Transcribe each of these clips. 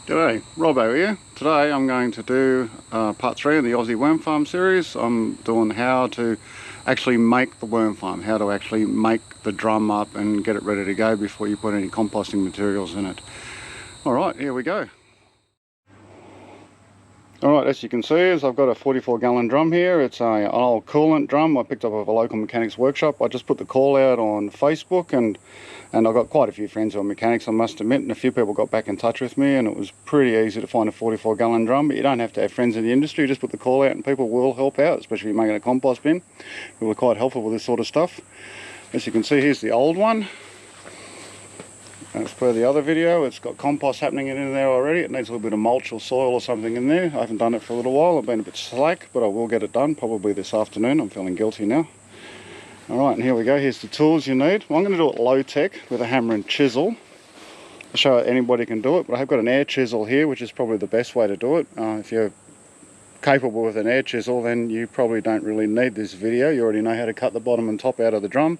G'day, Robbo here. Today I'm going to do part 3 of the Aussie Worm Farm series. I'm doing how to actually make the worm farm, how to actually make the drum up and get it ready to go before you put any composting materials in it. Alright, here we go. Alright, as you can see, I've got a 44-gallon drum here. It's an old coolant drum I picked up at a local mechanics workshop. I just put the call out on Facebook and I've got quite a few friends who are mechanics, I must admit, and a few people got back in touch with me, and it was pretty easy to find a 44-gallon drum. But you don't have to have friends in the industry, just put the call out and people will help out, especially if you're making a compost bin. People are quite helpful with this sort of stuff. As you can see, here's the old one. As per the other video, it's got compost happening in there already. It needs a little bit of mulch or soil or something in there. I haven't done it for a little while. I've been a bit slack, but I will get it done probably this afternoon. I'm feeling guilty now. Alright, and here we go. Here's the tools you need. Well, I'm going to do it low tech with a hammer and chisel. I'll show you anybody can do it, but I've got an air chisel here, which is probably the best way to do it. If you're capable with an air chisel, then you probably don't really need this video. You already know how to cut the bottom and top out of the drum.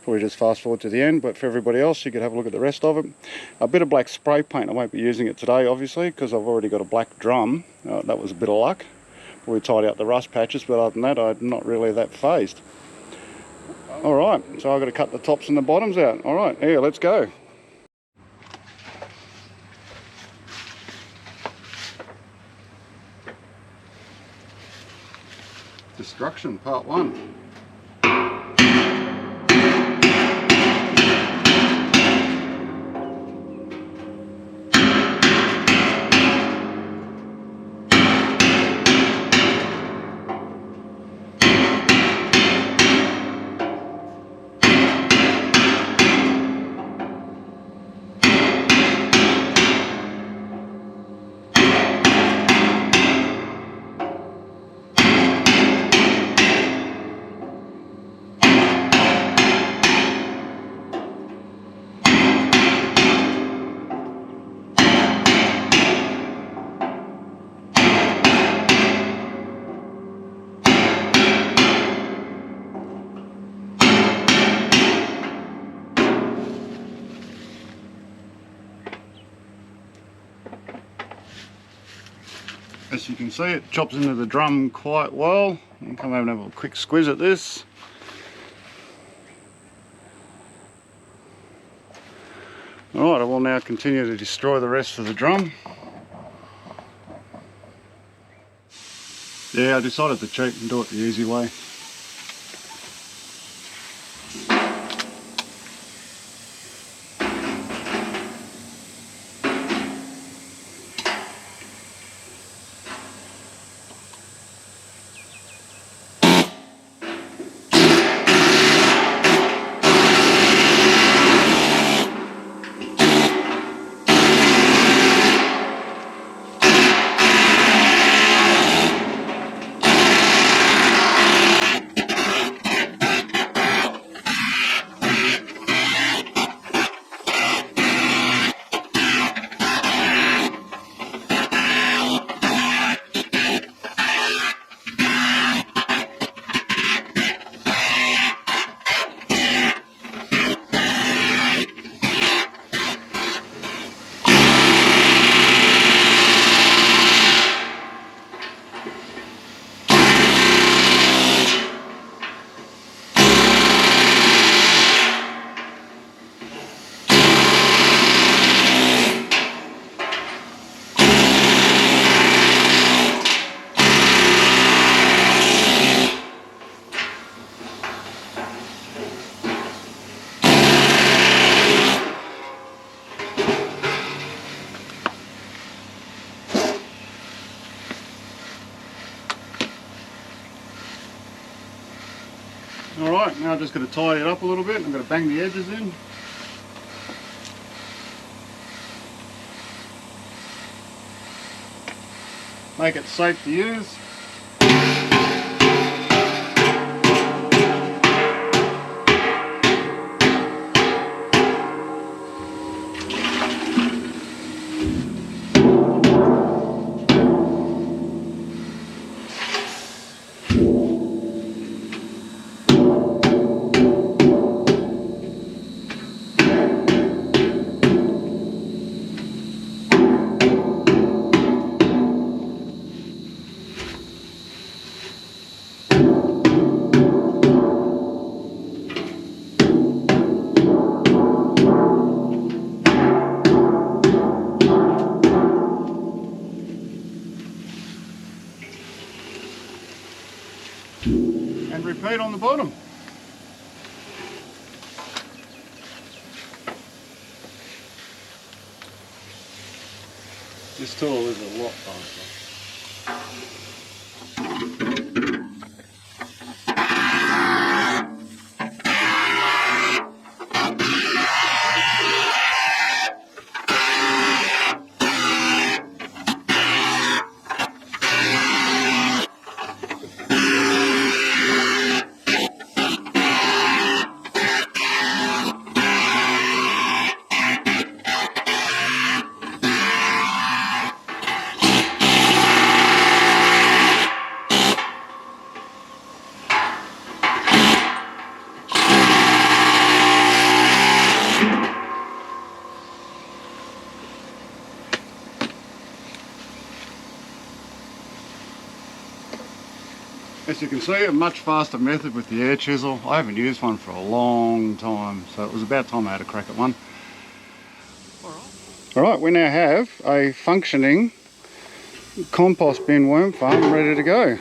Probably just fast forward to the end, but for everybody else, you could have a look at the rest of it. A bit of black spray paint. I won't be using it today, obviously, because I've already got a black drum. That was a bit of luck. We tied out the rust patches, but other than that, I'm not really that phased. Alright, so I've got to cut the tops and the bottoms out. Alright, here, let's go. Destruction, part 1. As you can see, it chops into the drum quite well. I'll come over and have a quick squeeze at this. Alright, I will now continue to destroy the rest of the drum. Yeah, I decided to cheat and do it the easy way. Alright, now I'm just going to tidy it up a little bit. I'm going to bang the edges in. Make it safe to use. repeat on the bottom. This tool is a lot faster. As you can see, a much faster method with the air chisel. I haven't used one for a long time, so it was about time I had a crack at one. Alright, we now have a functioning compost bin worm farm ready to go.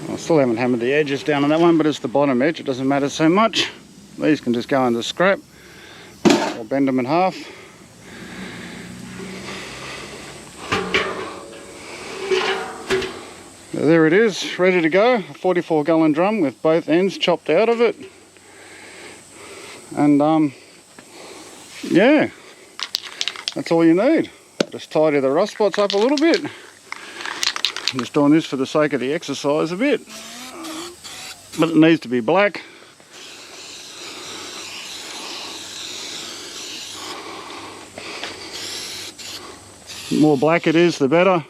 I still haven't hammered the edges down on that one, but it's the bottom edge, it doesn't matter so much. These can just go into scrap. I'll bend them in half. There it is, ready to go. A 44-gallon drum with both ends chopped out of it. And yeah, that's all you need. Just tidy the rust spots up a little bit. I'm just doing this for the sake of the exercise a bit. But it needs to be black. The more black it is, the better,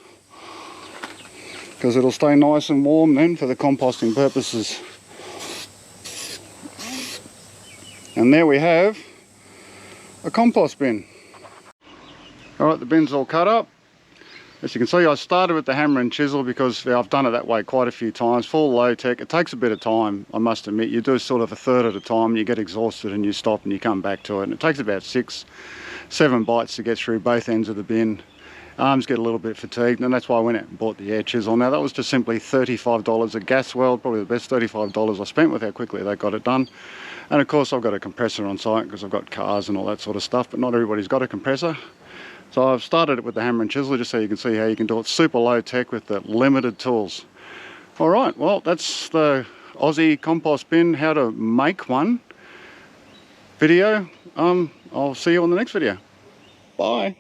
because it'll stay nice and warm then for the composting purposes. And there we have a compost bin. Alright, the bin's all cut up. As you can see, I started with the hammer and chisel because I've done it that way quite a few times. Full low tech, it takes a bit of time, I must admit. You do sort of a third at a time, you get exhausted and you stop and you come back to it. And it takes about 6-7 bites to get through both ends of the bin. Arms get a little bit fatigued, and that's why I went out and bought the air chisel. Now that was just simply $35 at Gas World, probably the best $35 I spent with how quickly they got it done. And of course I've got a compressor on site because I've got cars and all that sort of stuff, but not everybody's got a compressor. So I've started it with the hammer and chisel just so you can see how you can do it super low tech with the limited tools. Alright, well that's the Aussie compost bin, how to make one video. I'll see you on the next video. Bye.